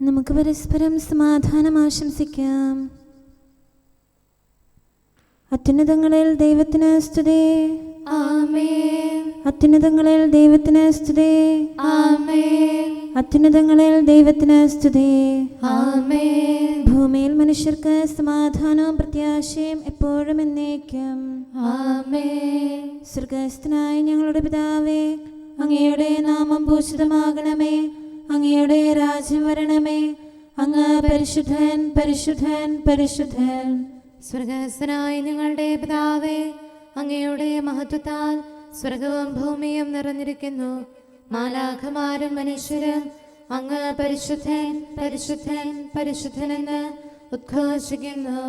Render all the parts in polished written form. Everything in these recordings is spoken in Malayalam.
നമുക്ക് പരസ്പരം സമാധാനം ആശംസിക്കാം. അത്യുന്നതങ്ങളിൽ ദൈവത്തിന് സ്തുതി. ആമേൻ. അത്യുന്നതങ്ങളിൽ ദൈവത്തിന് സ്തുതി. ആമേൻ. അത്യുന്നതങ്ങളിൽ ദൈവത്തിന് സ്തുതി. ആമേൻ. ഭൂമിയിൽ മനുഷ്യർക്ക് സമാധാനവും പ്രത്യാശയും എപ്പോഴും എന്നേക്കും. ആമേൻ. സ്വർഗ്ഗസ്ഥനായ ഞങ്ങളുടെ പിതാവേ, അങ്ങയുടെ നാമം പൂജിതമാകണമേ. അങ്ങയുടെ രാജ്യം വരണമേ. അങ്ങ് പരിശുദ്ധൻ, പരിശുദ്ധൻ, പരിശുദ്ധൻ. സ്വർഗ്ഗസ്ഥനായ ഞങ്ങളുടെ പിതാവേ, അങ്ങയുടെ മഹത്വത്താൽ സ്വർഗവും ഭൂമിയും നിറഞ്ഞിരിക്കുന്നു. മാലാഖമാരും മനുഷ്യരും അങ്ങ് പരിശുദ്ധൻ, പരിശുദ്ധൻ, പരിശുദ്ധനെന്ന് ഉദ്ഘോഷിക്കുന്നു.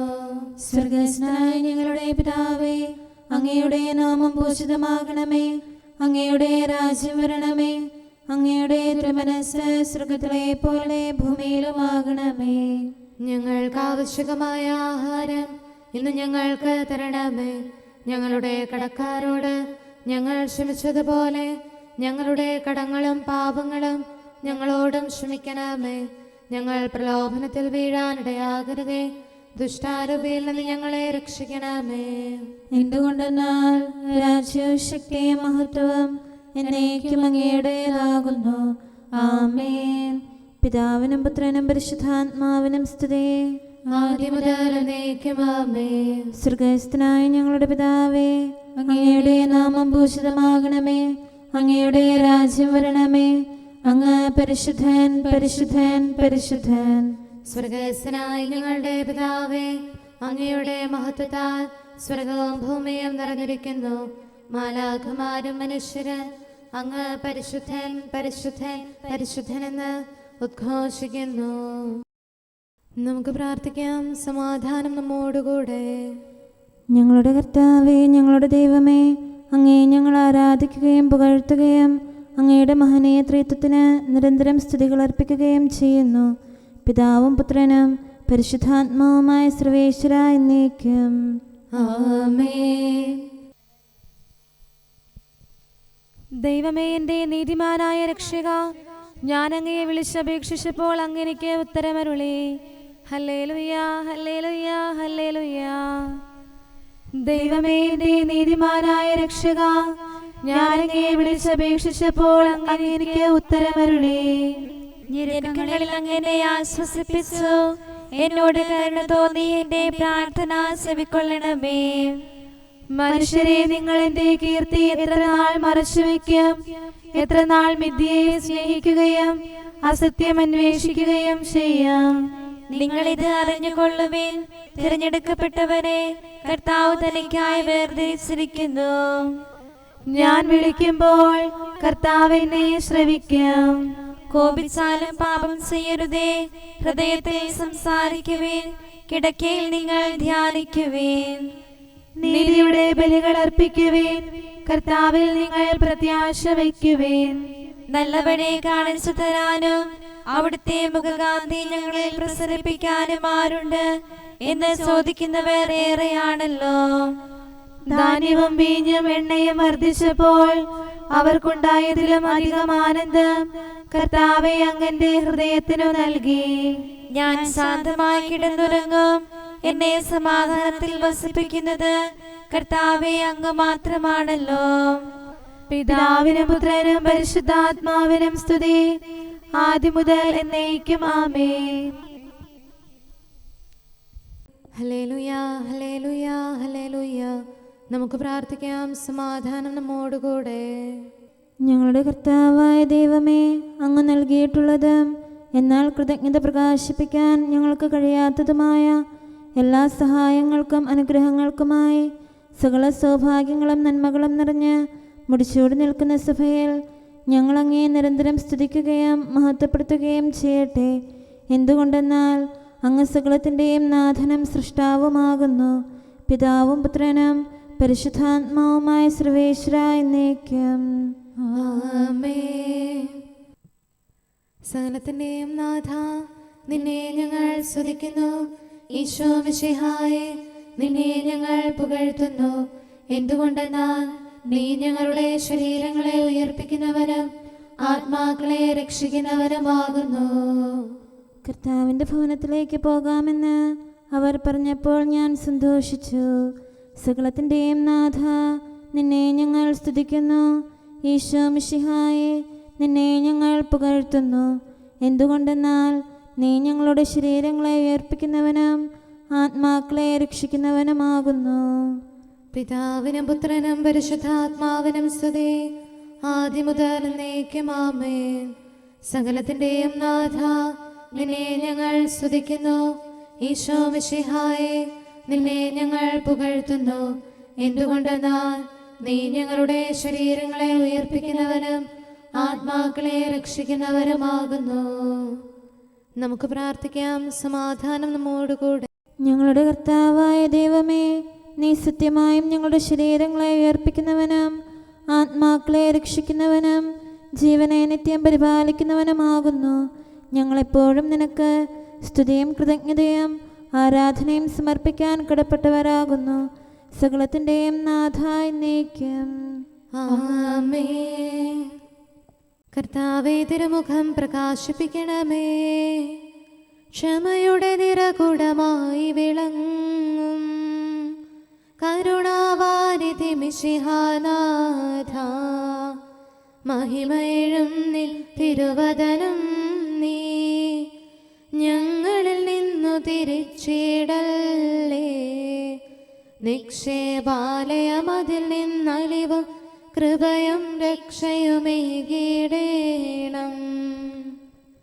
സ്വർഗ്ഗസ്ഥനായ ഞങ്ങളുടെ പിതാവേ, അങ്ങയുടെ നാമം പൂജിതമാകണമേ. അങ്ങയുടെ രാജ്യം വരണമേ. അങ്ങയുടെ തിരുമനസ്സ് സ്വർഗ്ഗത്തിലെ പോലെ ഭൂമിയിലുമാകണമേ. ഞങ്ങൾക്ക് ആവശ്യമായ ആഹാരം ഇന്ന് ഞങ്ങൾക്ക് തരണമേ. ഞങ്ങളുടെ കടക്കാരോട് ഞങ്ങൾ ക്ഷമിച്ചതുപോലെ ഞങ്ങളുടെ കടങ്ങളും പാപങ്ങളും ഞങ്ങളോടും ക്ഷമിക്കണമേ. ഞങ്ങൾ പ്രലോഭനത്തിൽ വീഴാനിടയാകരുതേ. ദുഷ്ടാരൂപിയിൽ നിന്ന് ഞങ്ങളെ രക്ഷിക്കണമേ. എന്തുകൊണ്ടെന്നാൽ രാജ്യവും ശക്തിയും മഹത്വവും എന്നേക്കും അങ്ങയുടേതാകുന്നു. ആമേൻ. പിതാവിനും പുത്രനും പരിശുദ്ധാത്മാവിനും സ്തുതി. ആദ്യം മുതൽ എന്നേക്കും ആമേൻ. സ്വർഗ്ഗസ്ഥനായ ഞങ്ങളുടെ പിതാവേ, അങ്ങയുടെ നാമം പൂജിതമാകണമേ. അങ്ങയുടെ രാജ്യം വരണമേ. അങ്ങ് പരിശുദ്ധൻ, പരിശുദ്ധൻ, പരിശുദ്ധൻ. സ്വർഗ്ഗസ്ഥനായ ഞങ്ങളുടെ പിതാവേ, അങ്ങയുടെ മഹത്വത്താൽ സ്വർഗവും ഭൂമിയും നിറഞ്ഞിരിക്കുന്നു. മാലാഖമാരും മനുഷ്യരും അങ്ങ് പരിശുദ്ധൻ, പരിശുദ്ധൻ, പരിശുദ്ധനെന്ന് ഉദ്ഘോഷിക്കുന്നു. നമുക്ക് പ്രാർത്ഥിക്കാം. സമാധാനം നമ്മോടുകൂടെ. ഞങ്ങളുടെ കർത്താവേ, ഞങ്ങളുടെ ദൈവമേ, അങ്ങയെ ഞങ്ങൾ ആരാധിക്കുകയും പുകഴ്ത്തുകയും അങ്ങയുടെ മഹനീയ ത്രിത്വത്തിന് നിരന്തരം സ്തുതികൾ അർപ്പിക്കുകയും ചെയ്യുന്നു. പിതാവും പുത്രനും പരിശുദ്ധാത്മാവുമായ സർവേശ്വര എന്നേക്കും. ആമേൻ. ദൈവമേ, എൻ്റെ നീതിമാനായ രക്ഷക, ഞാൻ അങ്ങയെ വിളിച്ചപേക്ഷിച്ചപ്പോൾ അങ്ങ് എനിക്ക് ഉത്തരമരുളി. Hallelujah, hallelujah, hallelujah. ദൈവമേ, എൻ്റെ നീതിമാനായ രക്ഷക, ഞാൻ അങ്ങയെ വിളിച്ചപേക്ഷിച്ചപ്പോൾ അങ്ങ് എനിക്ക് ഉത്തരമരുളി. ഞെരുക്കങ്ങളിൽ അങ്ങനെ ആശ്വസിപ്പിച്ചു. എന്നോട് കരുണ തോന്നി എൻ്റെ പ്രാർത്ഥന ചെവിക്കൊള്ളണമേ. മനുഷ്യരെ, നിങ്ങൾ എൻ്റെ കീർത്തി എത്ര നാൾ മറച്ചുവെക്കും? എത്ര നാൾ മിഥ്യയെ സ്നേഹിക്കുകയും അസത്യം അന്വേഷിക്കുകയും ചെയ്യും? നിങ്ങളിത് അറിഞ്ഞുകൊള്ളുവിൻ. തിരഞ്ഞെടുക്കപ്പെട്ടവരെ കർത്താവ് തനിക്കായി വേർതിരിച്ചിരിക്കുന്നു. ഞാൻ വിളിക്കുമ്പോൾ കർത്താവ് എന്നെ ശ്രവിക്കും. കോപിച്ചാലും പാപം ചെയ്യരുതേ. ഹൃദയത്തിൽ സംസാരിക്കുവിൻ. കിടക്കയിൽ നിങ്ങൾ ധ്യാനിക്കുവിൻ. നീതിയുടെ ബലികൾ അർപ്പിക്കുവിൻ. കർത്താവിൽ നിങ്ങൾ പ്രത്യാശ വയ്ക്കുവിൻ. നല്ലവനെ കാണിച്ചു തരാനും അവിടുത്തെ മുഖകാന്തി ഞങ്ങളിൽ പ്രസരിപ്പിക്കാനും ആരുണ്ട് എന്ന് ചോദിക്കുന്നവർ ഏറെയാണല്ലോ. ധാന്യവും വീഞ്ഞും എണ്ണയും വർദ്ധിച്ചപ്പോൾ അവർക്കുണ്ടായതിലും അധികം ആനന്ദം കർത്താവെ അങ്ങന്റെ ഹൃദയത്തിനു നൽകി. ഞാൻ ശാന്തമായി കിടന്നുറങ്ങും. എന്നെ സമാധാനത്തിൽ വസിപ്പിക്കുന്നത് കർത്താവെ അങ്ങ് മാത്രമാണല്ലോ. പിതാവിനും പുത്രനും പരിശുദ്ധാത്മാവിനും സ്തുതി, ആദ്യം മുതൽ എന്നേക്കും ആമേൻ. ഹല്ലേലൂയ, ഹല്ലേലൂയ, ഹല്ലേലൂയ. നമുക്ക് പ്രാർത്ഥിക്കാം. സമാധാനം നമ്മോടുകൂടെ. ഞങ്ങളുടെ കർത്താവായ ദൈവമേ, അങ്ങ് നൽകിയിട്ടുള്ളതും എന്നാൽ കൃതജ്ഞത പ്രകാശിപ്പിക്കാൻ ഞങ്ങൾക്ക് കഴിയാത്തതുമായ എല്ലാ സഹായങ്ങൾക്കും അനുഗ്രഹങ്ങൾക്കുമായി സകല സൗഭാഗ്യങ്ങളും നന്മകളും നിറഞ്ഞ് മുടിച്ചൂടി നിൽക്കുന്ന സഭയിൽ ഞങ്ങൾ അങ്ങേ നിരന്തരം സ്തുതിക്കുകയും മഹത്വപ്പെടുത്തുകയും ചെയ്യട്ടെ. എന്തുകൊണ്ടെന്നാൽ അങ്ങ് സകലത്തിൻ്റെയും നാഥനും സൃഷ്ടാവുമാകുന്നു. പിതാവും പുത്രനും പരിശുദ്ധാത്മാവുമായ സർവേശ്വര എന്നേക്കും. ആമേൻ. സകലത്തിന്റെയും നാഥ, നിന്നെ ഞങ്ങൾ സ്തുതിക്കുന്നു. ഈശോ മിശിഹായേ, നിന്നെ ഞങ്ങൾ പുകഴ്ത്തുന്നു. എന്തുകൊണ്ടെന്നാൽ നീ ഞങ്ങളുടെ ശരീരങ്ങളെ ഉയർപ്പിക്കുന്നവനും ആത്മാക്കളെ രക്ഷിക്കുന്നവനുമാകുന്നു. കർത്താവിൻ്റെ ഭവനത്തിലേക്ക് പോകാമെന്ന് അവർ പറഞ്ഞപ്പോൾ ഞാൻ സന്തോഷിച്ചു. സകലത്തിൻ്റെയും നാഥ, നിന്നെ ഞങ്ങൾ സ്തുതിക്കുന്നു. ഈശോ മിശിഹായെ, നിന്നെ ഞങ്ങൾ പുകഴ്ത്തുന്നു. എന്തുകൊണ്ടെന്നാൽ നീ ഞങ്ങളുടെ ശരീരങ്ങളെ ഉയർപ്പിക്കുന്നവനും ആത്മാക്കളെ രക്ഷിക്കുന്നവനുമാകുന്നു. പിതാവിനും പുത്രനും പരിശുദ്ധാത്മാവിനും സ്തുതി, ആദ്യം മുതൽ എന്നേക്കും ആമേൻ. സകലത്തിൻ്റെയും നാഥ, നിന്നെ ഞങ്ങൾ സ്തുതിക്കുന്നു. ഈശോ മിശിഹായെ, നിന്നെ ഞങ്ങൾ പുകഴ്ത്തുന്നു. എന്തുകൊണ്ടെന്നാൽ നീ ഞങ്ങളുടെ ശരീരങ്ങളെ ഉയർപ്പിക്കുന്നവനും ആത്മാക്കളെ രക്ഷിക്കുന്നവരുമാകുന്നു. നമുക്ക് പ്രാർത്ഥിക്കാം. സമാധാനം നമ്മോടുകൂടെ. ഞങ്ങളുടെ കർത്താവായ ദൈവമേ, നീ സത്യമായും ഞങ്ങളുടെ ശരീരങ്ങളെ ഉയർപ്പിക്കുന്നവനും ആത്മാക്കളെ രക്ഷിക്കുന്നവനും ജീവനെ നിത്യം പരിപാലിക്കുന്നവനുമാകുന്നു. ഞങ്ങളെപ്പോഴും നിനക്ക് സ്തുതിയും കൃതജ്ഞതയും ആരാധനയും സമർപ്പിക്കാൻ കടപ്പെട്ടവരാകുന്നു. സകലത്തിൻ്റെയും നാഥ എന്നേക്കും ആമേൻ. കർത്താവേ, തിരുമുഖം പ്രകാശിപ്പിക്കണമേ. ക്ഷമയുടെ നിറകുടമായി വിളങ്ങും കരുണാവാരിധി മിശിഹാനാഥ, മഹിമയിഴും നിൻ തിരുവദനം നീ ഞങ്ങളിൽ നിന്നു തിരിച്ചിടല്ലേ. നിക്ഷേപാലയമതിൽ നിന്നലിവും കൃപയും രക്ഷയുമേകിടേണം.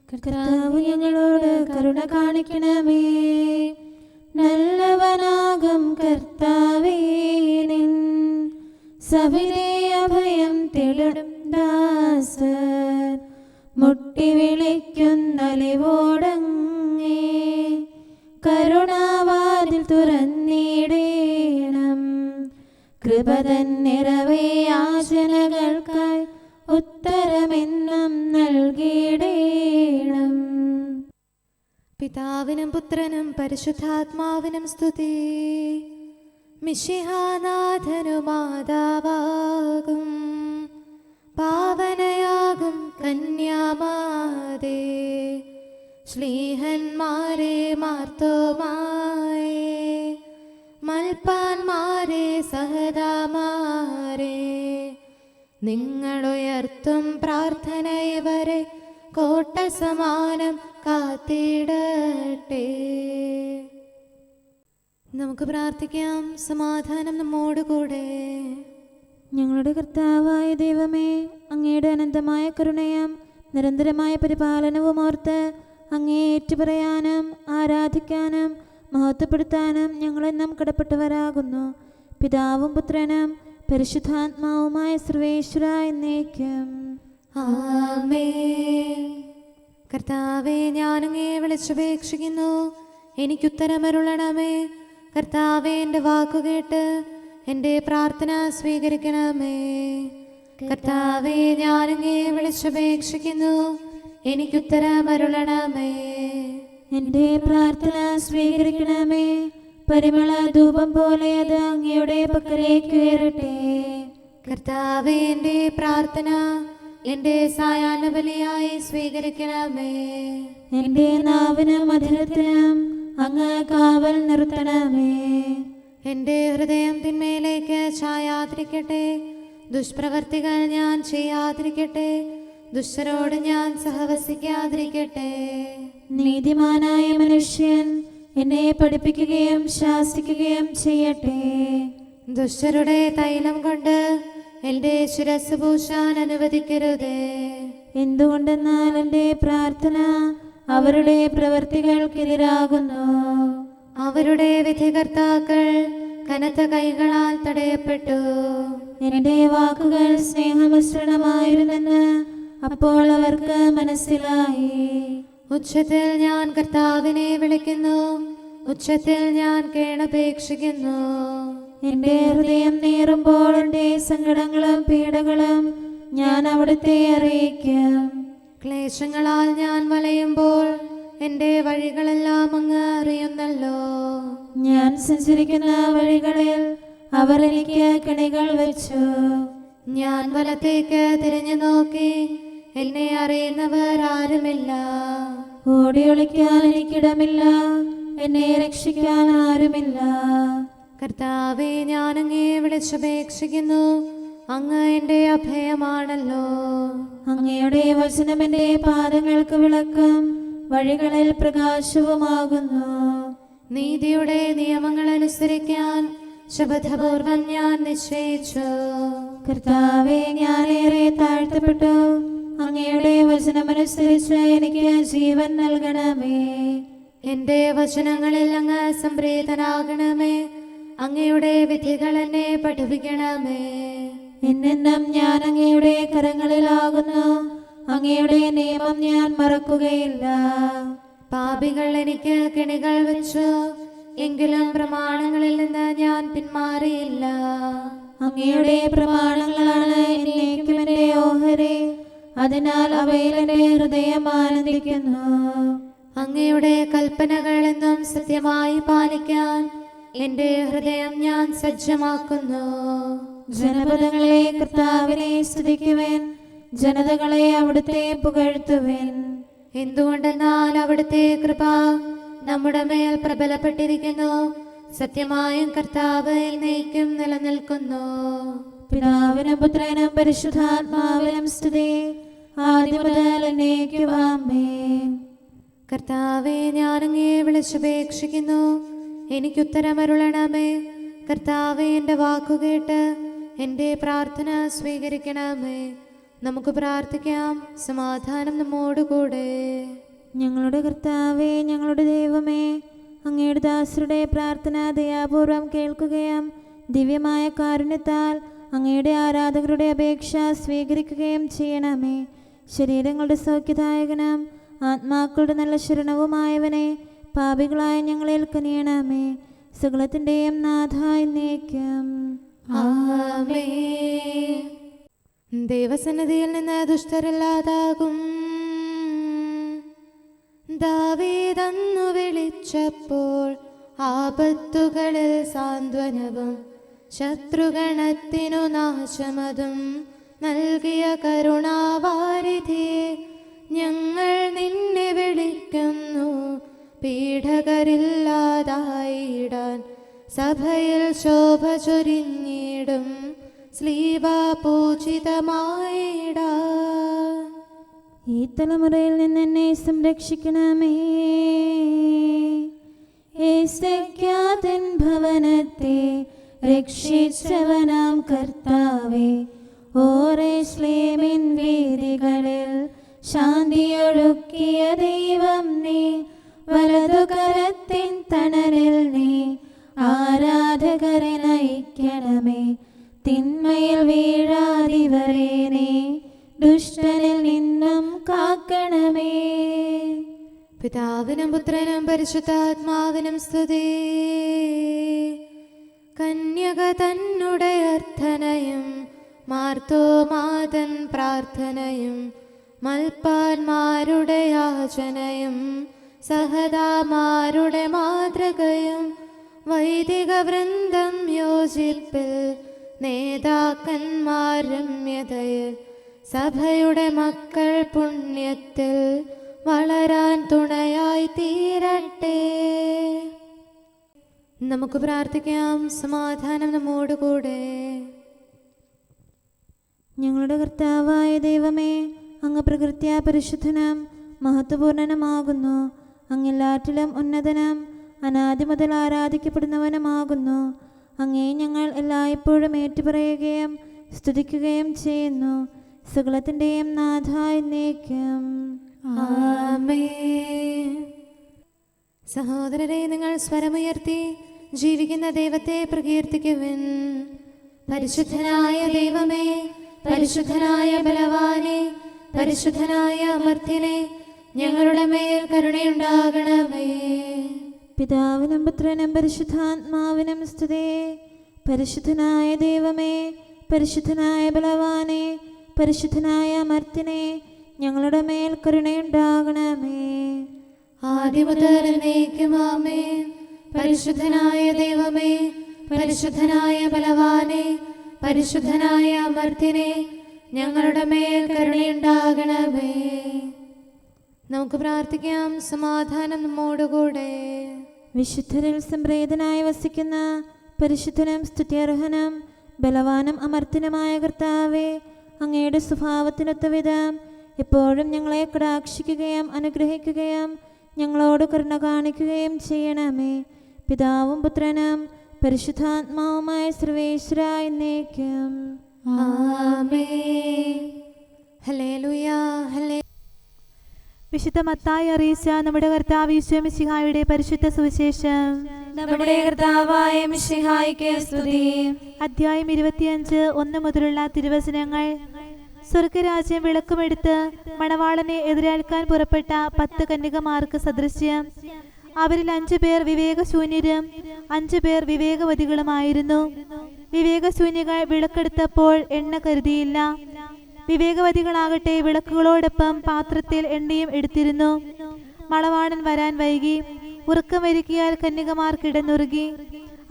കർത്താവ് ഞങ്ങളോട് കരുണ കാണിക്കണമേ. നല്ലവനാകും കർത്താവേ, നിൻ സവിധേ അഭയം തേടും ദാസർ മുട്ടി വിളിക്കുന്നലിവോടങ്ങേ. കരുണാവാതിൽ തുറന്നിടേണം. കൃപ തൻ നിറവേ യാചനകൾക്കായി ഉത്തരമെന്നും നൽകിയിടേണം. പിതാവിനും പുത്രനും പരിശുദ്ധാത്മാവിനും സ്തുതി. മിശിഹാനാഥനു മാതാവാകും പാവനയാകും കന്യാമാതേ, ശ്ലീഹന്മാരെ മാർത്തോമായേ, മൽപ്പാന്മാരെ സഹദാമാരെ, നിങ്ങളുയർത്തും പ്രാർത്ഥന ഇവരെ കോട്ട സമാനം കാത്തിടട്ടെ. നമുക്ക് പ്രാർത്ഥിക്കാം. സമാധാനം നമ്മോടുകൂടെ. ഞങ്ങളുടെ കർത്താവായ ദൈവമേ, അങ്ങയുടെ അനന്തമായ കരുണയും നിരന്തരമായ പരിപാലനവും ഓർത്ത് അങ്ങേ ഏറ്റുപറയാനും ആരാധിക്കാനും മഹത്വപ്പെടുത്താനും ഞങ്ങളെന്നും കടപ്പെട്ടവരാകുന്നു. പിതാവും പുത്രനും പരിശുദ്ധാത്മാവുമായ സർവേശ്വര എന്നേക്കും ആമേൻ. കർത്താവേ, ഞാനങ്ങേ വിളിച്ചപേക്ഷിക്കുന്നു, എനിക്കുത്തരമരുളണമേ. കർത്താവേ, എൻ്റെ വാക്കുകേട്ട് എൻ്റെ പ്രാർത്ഥന സ്വീകരിക്കണമേ. കർത്താവേ, ഞാനങ്ങേ വിളിച്ചപേക്ഷിക്കുന്നു, എനിക്കുത്തരമരുളണമേ. എൻ്റെ പ്രാർത്ഥന സ്വീകരിക്കണമേ. പരിമള ധൂപം പോലെ അത് അങ്ങയുടെ പക്കലേക്ക് ഉയരട്ടെ. കർത്താവേ, എൻ്റെ പ്രാർത്ഥന എൻ്റെ സായാഹ്ന ബലിയായി സ്വീകരിക്കണമേ. എൻ്റെ നാവിനും മധുരത്തിനും അങ്ങ് കാവൽ നിർത്തണമേ. എൻ്റെ ഹൃദയം തിന്മയിലേക്ക് ചായാതിരിക്കട്ടെ. ദുഷ്പ്രവർത്തികൾ ഞാൻ ചെയ്യാതിരിക്കട്ടെ. ദുഷ്ടരോട് ഞാൻ സഹവസിക്കാതിരിക്കട്ടെ. നീതിമാനായ മനുഷ്യൻ എന്നെ പഠിപ്പിക്കുകയും ശാസിക്കുകയും ചെയ്യട്ടെ. ദുഷ്ടരുടെ തൈലം കൊണ്ട് എൻ്റെ ശിരസ് പൂശാൻ അനുവദിക്കരുതേ. എന്തുകൊണ്ടെന്നാൽ എൻ്റെ പ്രാർത്ഥന അവരുടെ പ്രവൃത്തികൾക്കെതിരാകുന്നു. അവരുടെ വിധികർത്താക്കൾ കനത്ത കൈകളാൽ തടയപ്പെട്ടു. എൻ്റെ വാക്കുകൾ സ്നേഹമിശ്രണമായിരുന്നെന്ന് അപ്പോൾ അവർക്ക് മനസ്സിലായി. ഉച്ചത്തിൽ ഞാൻ കർത്താവിനെ വിളിക്കുന്നു, ഉച്ചത്തിൽ ഞാൻ കേണപേക്ഷിക്കുന്നു. എൻ്റെ ഹൃദയം നീറുമ്പോൾ എൻ്റെ സങ്കടങ്ങളും പീഡകളും ഞാൻ അവിടുത്തെ അറിയിക്കും. ക്ലേശങ്ങളാൽ ഞാൻ വലയുമ്പോൾ എൻ്റെ വഴികളെല്ലാം അങ്ങ് അറിയുന്നല്ലോ. ഞാൻ സഞ്ചരിക്കുന്ന വഴികളിൽ അവർ എനിക്ക് കെണികൾ വെച്ചു. ഞാൻ വലത്തേക്ക് തിരിഞ്ഞു നോക്കി, എന്നെ അറിയുന്നവർ ആരുമില്ല. ഓടിയൊളിക്കാൻ എനിക്കിടമില്ല, എന്നെ രക്ഷിക്കാൻ ആരുമില്ല. കർത്താവെ, ഞാൻ അങ്ങയെ വിളിച്ചപേക്ഷിക്കുന്നു, അങ്ങ് എൻ്റെ അഭയമാണല്ലോ. അങ്ങയുടെ വചനം എൻ്റെ പാദങ്ങൾക്ക് വിളക്കും, വഴികളിൽ പ്രകാശവുമാകുന്നു. നീതിയുടെ നിയമങ്ങൾ അനുസരിക്കാൻ ശപഥപൂർവം ഞാൻ നിശ്ചയിച്ചു. കർത്താവെ, ഞാനേറെ താഴ്ത്തപ്പെട്ടു, അങ്ങയുടെ വചനമനുസരിച്ച് എനിക്ക് ജീവൻ നൽകണമേ. എൻ്റെ വചനങ്ങളിൽ അങ്ങ് സംപ്രീതനാകണമേ, അങ്ങയുടെ വിധികൾ എന്നെ പഠിപ്പിക്കണമേ. എന്നെന്നും ഞാൻ അങ്ങയുടെ കരങ്ങളിലാകുന്നു, അങ്ങയുടെ നിയമം ഞാൻ മറക്കുകയില്ല. പാപികൾ എനിക്ക് കെണികൾ വെച്ചു, എങ്കിലും പ്രമാണങ്ങളിൽ നിന്ന് ഞാൻ പിന്മാറിയില്ല. അങ്ങയുടെ പ്രമാണങ്ങളാണ് എന്നേക്കും എൻ്റെ ഓഹരി, അതിനാൽ അവയിൽ എൻ്റെ ഹൃദയം ആനന്ദിക്കുന്നു. അങ്ങയുടെ കൽപ്പനകൾ എന്നും സത്യമായി പാലിക്കാൻ എൻ്റെ ഹൃദയം ഞാൻ സജ്ജമാക്കുന്നു. ജനപദങ്ങളെ കർത്താവിനെ സ്തുതിക്കുവേൻ, ജനതകളെ അവിടുത്തെ പുകഴ്ത്തുവേൻ. എന്തുകൊണ്ടെന്നാൽ അവിടുത്തെ കൃപ നമ്മുടെ മേൽ പ്രബലപ്പെട്ടിരിക്കുന്നു, സത്യമായും കർത്താവ് എന്നേക്കും നിലനിൽക്കുന്നു. പിതാവിനും പുത്രനും പരിശുദ്ധാത്മാവിനും സ്തുതി, ആദ്യം മുതൽ എന്നേക്കും ആമേൻ. കർത്താവെ, ഞാൻ അങ്ങയെ വിളിച്ചപേക്ഷിക്കുന്നു, എനിക്കുത്തരമരുളണമേ. കർത്താവെ, എൻ്റെ വാക്കുകേട്ട് എൻ്റെ പ്രാർത്ഥന സ്വീകരിക്കണമേ. നമുക്ക് പ്രാർത്ഥിക്കാം. സമാധാനം നമ്മോടുകൂടെ. ഞങ്ങളുടെ കർത്താവേ, ഞങ്ങളുടെ ദൈവമേ, അങ്ങയുടെ ദാസരുടെ പ്രാർത്ഥന ദയാപൂർവം കേൾക്കുകയും ദിവ്യമായ കാരുണ്യത്താൽ അങ്ങയുടെ ആരാധകരുടെ അപേക്ഷ സ്വീകരിക്കുകയും ചെയ്യണമേ. ശരീരങ്ങളുടെ സൗഖ്യദായകനും ആത്മാക്കളുടെ നല്ല ശരണവുമായവനെ, പാപികളായ ഞങ്ങളിൽ കനിയണമേ. സകലത്തിൻ്റെയും നാഥ എന്നേക്കും ആമേൻ. ദൈവസന്നിധിയിൽ നിന്ന് ദുഷ്ടരില്ലാതാകും. ദാവീദന്നു വിളിച്ചപ്പോൾ ആപത്തുകളിൽ സാന്ത്വനവും ശത്രുഗണത്തിനു നാശമതും നൽകിയ കരുണാവാരിധിയെ, ഞങ്ങൾ നിന്നെ വിളിക്കുന്നു. പീഡകരില്ലാതായിടാൻ സഭയിൽ ശോഭ ചൊരിഞ്ഞിടും സ്ലീബാ പൂജിതമായിടാൻ. ഈ തലമുറയിൽ നിന്ന് എന്നെ സംരക്ഷിക്കണമേ. ഏസെക്യാതൻ ഭവനത്തെ രക്ഷിച്ചവനാം കർത്താവേ, ഓരേശ്ലേമിൻ വീഥികളിൽ ശാന്തിയൊഴുക്കിയ ദൈവം നീ. വലതുകരത്തിൻ തണലിൽ നീ ആരാധകരെ നയിക്കണമേ. തിന്മയിൽ വീഴാതിവരെ നീ ദുഷ്ടനിൽ നിന്നും കാക്കണമേ. പിതാവിനും പുത്രനും പരിശുദ്ധാത്മാവിനും സ്തുതി. കന്യക തന്നുടെ അർത്ഥനയും മാർത്തോമാതൻ പ്രാർത്ഥനയും മൽപ്പാന്മാരുടെ യാചനയും സഹദാമാരുടെ മാതൃകയും വൈദിക വൃന്ദം യോജിപ്പിൽ നേതാക്കന്മാർ രമ്യതയിൽ സഭയുടെ മക്കൾ പുണ്യത്തിൽ വളരാൻ തുണയായി തീരട്ടെ. നമുക്ക് പ്രാർത്ഥിക്കാം. സമാധാനം നമ്മോടുകൂടെ. ഞങ്ങളുടെ കർത്താവായ ദൈവമേ, അങ്ങ് പ്രകൃത്യാ പരിശുദ്ധനും മഹത്വപൂർണനുമാകുന്നു. അങ്ങെല്ലാറ്റിലും ഉന്നതനും അനാദി മുതൽ ആരാധിക്കപ്പെടുന്നവനുമാകുന്നു. അങ്ങേ ഞങ്ങൾ എല്ലായ്പ്പോഴും ഏറ്റുപറയുകയും സ്തുതിക്കുകയും ചെയ്യുന്നു. സകലത്തിൻ്റെയും നാഥ എന്നേക്കും ആമേൻ. സഹോദരരെ, നിങ്ങൾ സ്വരമുയർത്തി ജീവിക്കുന്ന ദൈവത്തെ പ്രകീർത്തിക്കുവിൻ. പരിശുദ്ധനായ ദൈവമേ, പരിശുദ്ധനായ ബലവാനെ, പരിശുദ്ധനായ അമർത്യനെ, ഞങ്ങളുടെ മേൽ കരുണയുണ്ടാകണമേ. പിതാവിനും പുത്രനും പരിശുദ്ധാത്മാവിനും സ്തുതി. പരിശുദ്ധനായ ദൈവമേ, പരിശുദ്ധനായ ബലവാനെ, പരിശുദ്ധനായ അമർത്യനെ, ഞങ്ങളുടെ മേൽ കരുണയുണ്ടാകണമേ. ആദിമുതൽ എന്നേക്കും ആമേൻ. പരിശുദ്ധനായ ദൈവമേ, പരിശുദ്ധനായ ബലവാനെ, പരിശുദ്ധനായ അമർത്യനെ, ഞങ്ങളുടെ മേൽ കരുണയുണ്ടാകണമേ. നമുക്ക് പ്രാർത്ഥിക്കാം. സമാധാനം നമ്മോടുകൂടെ. വിശുദ്ധരിൽ സംപ്രീതനായി വസിക്കുന്ന പരിശുദ്ധനും സ്തുത്യർഹനും ബലവാനും അമർത്തിനുമായ കർത്താവേ, അങ്ങയുടെ സ്വഭാവത്തിനൊത്ത വിധം എപ്പോഴും ഞങ്ങളെ കടാക്ഷിക്കുകയും അനുഗ്രഹിക്കുകയും ഞങ്ങളോട് കരുണ കാണിക്കുകയും ചെയ്യണമേ. പിതാവും പുത്രനും പരിശുദ്ധാത്മാവുമായ സർവേശ്വര എന്നേക്കും. ആമേൻ. ഹല്ലേലൂയ, ഹല്ലേലൂയ. വിശുദ്ധ മത്തായി അറിയിച്ച നമ്മുടെ കർത്താവ് ഈശോ മിശിഹായുടെ പരിശുദ്ധ സുവിശേഷം. നമ്മുടെ കർത്താവായ മിശിഹായ്ക്ക് സ്തുതി. അധ്യായം 25 1 മുതലുള്ള തിരുവചനങ്ങൾ. സ്വർഗരാജ്യം വിളക്കുമെടുത്ത് മണവാളനെ എതിരേൽക്കാൻ പുറപ്പെട്ട 10 കന്യകമാർക്ക് സദൃശ്യം. അവരിൽ 5 പേർ വിവേകശൂന്യരും 5 പേർ വിവേകവതികളുമായിരുന്നു. വിവേകശൂന്യകൾ വിളക്കെടുത്തപ്പോൾ എണ്ണ കരുതിയില്ല. വിവേകവതികളാകട്ടെ വിളക്കുകളോടൊപ്പം പാത്രത്തിൽ എണ്ണയും എടുത്തിരുന്നു. മണവാളൻ വരാൻ വൈകി. ഉറക്കം വരിക്കിയാൽ കന്യകമാർ കിടന്നുറുകി.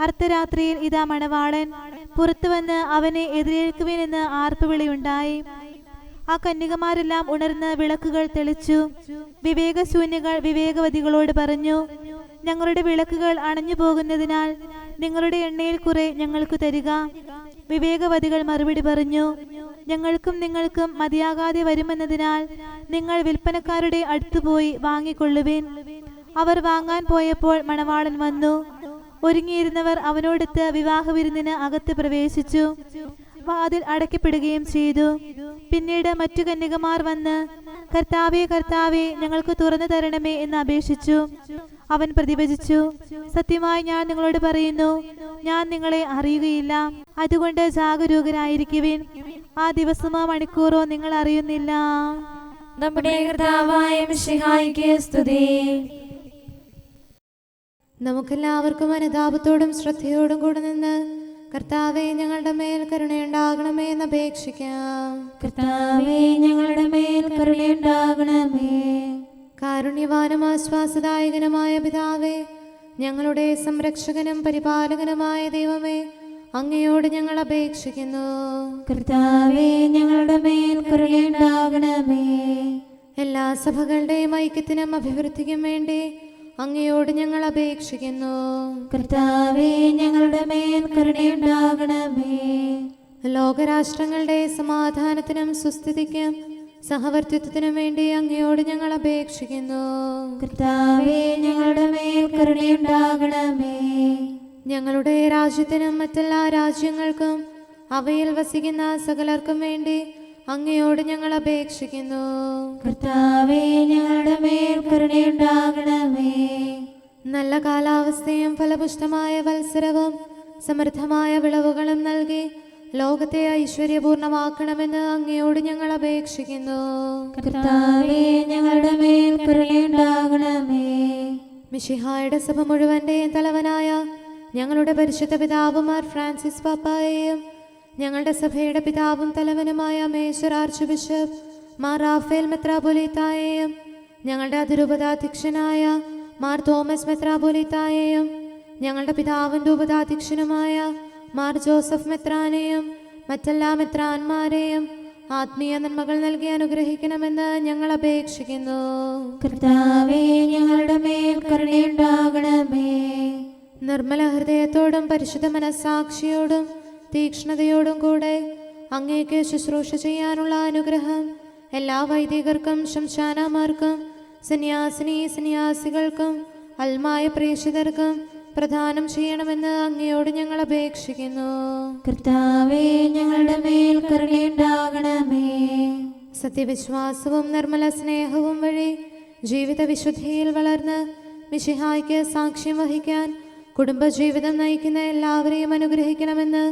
അർദ്ധരാത്രിയിൽ ഇതാ മണവാളൻ. പുറത്തു വന്ന് അവനെ എതിരേൽക്കുവിനെന്ന് ആർപ്പുവിളിയുണ്ടായി. ആ കന്യകമാരെല്ലാം ഉണർന്ന് വിളക്കുകൾ തെളിച്ചു. വിവേകശൂന്യകൾ വിവേകവതികളോട് പറഞ്ഞു, ഞങ്ങളുടെ വിളക്കുകൾ അണഞ്ഞു പോകുന്നതിനാൽ നിങ്ങളുടെ എണ്ണയിൽ കുറെ ഞങ്ങൾക്ക് തരിക. വിവേകവതികൾ മറുപടി പറഞ്ഞു, ഞങ്ങൾക്കും നിങ്ങൾക്കും മതിയാകാതെ വരുമെന്നതിനാൽ നിങ്ങൾ വിൽപ്പനക്കാരുടെ അടുത്തുപോയി വാങ്ങിക്കൊള്ളുവിൻ. അവർ വാങ്ങാൻ പോയപ്പോൾ മണവാളൻ വന്നു. ഒരുങ്ങിയിരുന്നവർ അവനോടൊത്ത് വിവാഹ വിരുന്നിന് അകത്ത് പ്രവേശിച്ചു. വാതിൽ അടയ്ക്കപ്പെടുകയും ചെയ്തു. പിന്നീട് മറ്റു കന്യകമാർ വന്ന്, കർത്താവേ, കർത്താവേ, ഞങ്ങൾക്ക് തുറന്നു തരണമേ എന്ന് അപേക്ഷിച്ചു. അവൻ പ്രതിവചിച്ചു, സത്യമായി ഞാൻ നിങ്ങളോട് പറയുന്നു, ഞാൻ നിങ്ങളെ അറിയുകയില്ല. അതുകൊണ്ട് ജാഗരൂകരായിരിക്കുവിൻ. ആ ദിവസമോ മണിക്കൂറോ നിങ്ങൾ അറിയുന്നില്ല. നമ്മുടെ കർത്താവായ മിശിഹായ്ക്ക് സ്തുതി. നമുക്കെല്ലാവർക്കും അനുതാപത്തോടും ശ്രദ്ധയോടും കൂടെ നിന്ന് കർത്താവേ, ഞങ്ങളുടെ മേൽ കരുണയുണ്ടാകണമേ എന്ന് അപേക്ഷിക്കാം. കർത്താവേ, ഞങ്ങളുടെ മേൽ കരുണയുണ്ടാകണമേ. കാരുണ്യവാനും ആശ്വാസദായകനുമായ പിതാവേ, ഞങ്ങളുടെ സംരക്ഷകനും പരിപാലകനുമായ ദൈവമേ, അങ്ങയോട് ഞങ്ങൾ അപേക്ഷിക്കുന്നു. കർത്താവേ, ഞങ്ങളുടെ മേൽ കരുണയുണ്ടാകണമേ. എല്ലാ സഭകളുടെയും ഐക്യത്തിനും അഭിവൃദ്ധിക്കും വേണ്ടി അങ്ങയോട് ഞങ്ങൾ അപേക്ഷിക്കുന്നു. കർത്താവേ, ഞങ്ങളുടെ മേൽ കരുണയുണ്ടാകണമേ. ലോകരാഷ്ട്രങ്ങളുടെ സമാധാനത്തിനും സുസ്ഥിതിക്കും സഹവർത്തിത്വത്തിനും വേണ്ടി അങ്ങയോട് ഞങ്ങൾ അപേക്ഷിക്കുന്നു. കർത്താവേ, ഞങ്ങളുടെ മേൽ കരുണയുണ്ടാകണമേ. ഞങ്ങളുടെ രാജ്യത്തിനും മറ്റെല്ലാ രാജ്യങ്ങൾക്കും അവയിൽ വസിക്കുന്ന സകലർക്കും വേണ്ടി അങ്ങയോട് ഞങ്ങൾ അപേക്ഷിക്കുന്നു. കർത്താവേ, ഞങ്ങളുടെ മേൽ കരുണയുണ്ടാകണമേ. നല്ല കാലാവസ്ഥയും ഫലപുഷ്ടമായ വത്സരവും സമൃദ്ധമായ വിളവുകളും നൽകി ലോകത്തെ ഐശ്വര്യപൂർണമാക്കണമെന്ന് അങ്ങയോട് ഞങ്ങൾ അപേക്ഷിക്കുന്നു. കർത്താവേ, ഞങ്ങളുടെ മേൽ കരുണയുണ്ടാകണമേ. മിശിഹായുടെ സഭ മുഴുവന്റെയും തലവനായ ഞങ്ങളുടെ പരിശുദ്ധ പിതാവുമാർ ഫ്രാൻസിസ് പാപ്പായെയും ഞങ്ങളുടെ സഭയുടെ പിതാവും തലവനുമായ major archbishop Mar Raphael മെത്രാപൊലീത്തായെയും ഞങ്ങളുടെ അതിരൂപതാധ്യക്ഷനായ മാർ തോമസ് മെത്രാപൊലീത്തായെയും ഞങ്ങളുടെ പിതാവിൻ്റെ ഉപതാധ്യക്ഷനുമായ മാർ ജോസഫ് മെത്രാനെയും മറ്റെല്ലാ മെത്രാന്മാരെയും ആത്മീയ നന്മകൾ നൽകി അനുഗ്രഹിക്കണമെന്ന് ഞങ്ങൾ അപേക്ഷിക്കുന്നു. കർത്താവേ, ഞങ്ങളുടെ മേൽ കരുണയുണ്ടാകണമേ. നിർമ്മല ഹൃദയത്തോടും പരിശുദ്ധ മനസ്സാക്ഷിയോടും തീക്ഷ്ണതയോടും കൂടെ അങ്ങേക്ക് ശുശ്രൂഷ ചെയ്യാനുള്ള അനുഗ്രഹം എല്ലാ വൈദികർക്കും ശംശാനമാർക്കും സന്യാസികൾക്കും അൽമായ പ്രേക്ഷിതർക്കും പ്രദാനം ചെയ്യണമെന്ന് അങ്ങയോട് ഞങ്ങൾ അപേക്ഷിക്കുന്നു. കർത്താവേ, ഞങ്ങളുടെ മേൽ കരുണയുണ്ടാകണമേ. സത്യവിശ്വാസവും നിർമ്മല സ്നേഹവും വഴി ജീവിത വിശുദ്ധിയിൽ വളർന്ന് മിശിഹായ്ക്ക് സാക്ഷ്യം വഹിക്കാൻ കുടുംബജീവിതം നയിക്കുന്ന എല്ലാവരെയും അനുഗ്രഹിക്കണമെന്ന്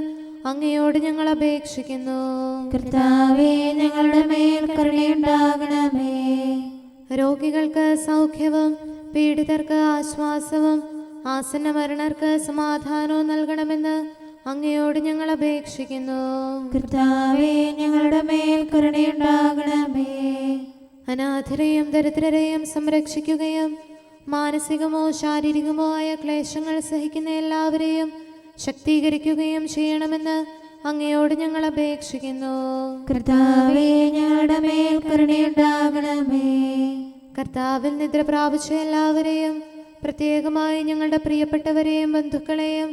അങ്ങയോട് ഞങ്ങൾ അപേക്ഷിക്കുന്നു. കർത്താവേ, ഞങ്ങളുടെ മേൽ കരുണയുണ്ടാകണമേ. രോഗികൾക്ക് സൗഖ്യവും പീഡിതർക്ക് ആശ്വാസവും ആസന്ന മരണർക്ക് സമാധാനവും നൽകണമെന്ന് അങ്ങയോട് ഞങ്ങൾ അപേക്ഷിക്കുന്നു. കർത്താവേ, ഞങ്ങളുടെ മേൽ കരുണയുണ്ടാകണമേ. അനാഥരെയും ദരിദ്രരെയും സംരക്ഷിക്കുകയും മാനസികമോ ശാരീരികമോ ആയ ക്ലേശങ്ങൾ സഹിക്കുന്ന എല്ലാവരെയും ശക്തീകരിക്കുകയും ചെയ്യണമെന്ന് അങ്ങയോട് ഞങ്ങൾ അപേക്ഷിക്കുന്നു. കർത്താവേ, ഞങ്ങളുടെ മേൽ കരുണയുണ്ടാകണമേ. കർത്താവിൽ നിദ്ര പ്രാപിച്ച എല്ലാവരെയും, പ്രത്യേകമായി ഞങ്ങളുടെ പ്രിയപ്പെട്ടവരെയും ബന്ധുക്കളെയും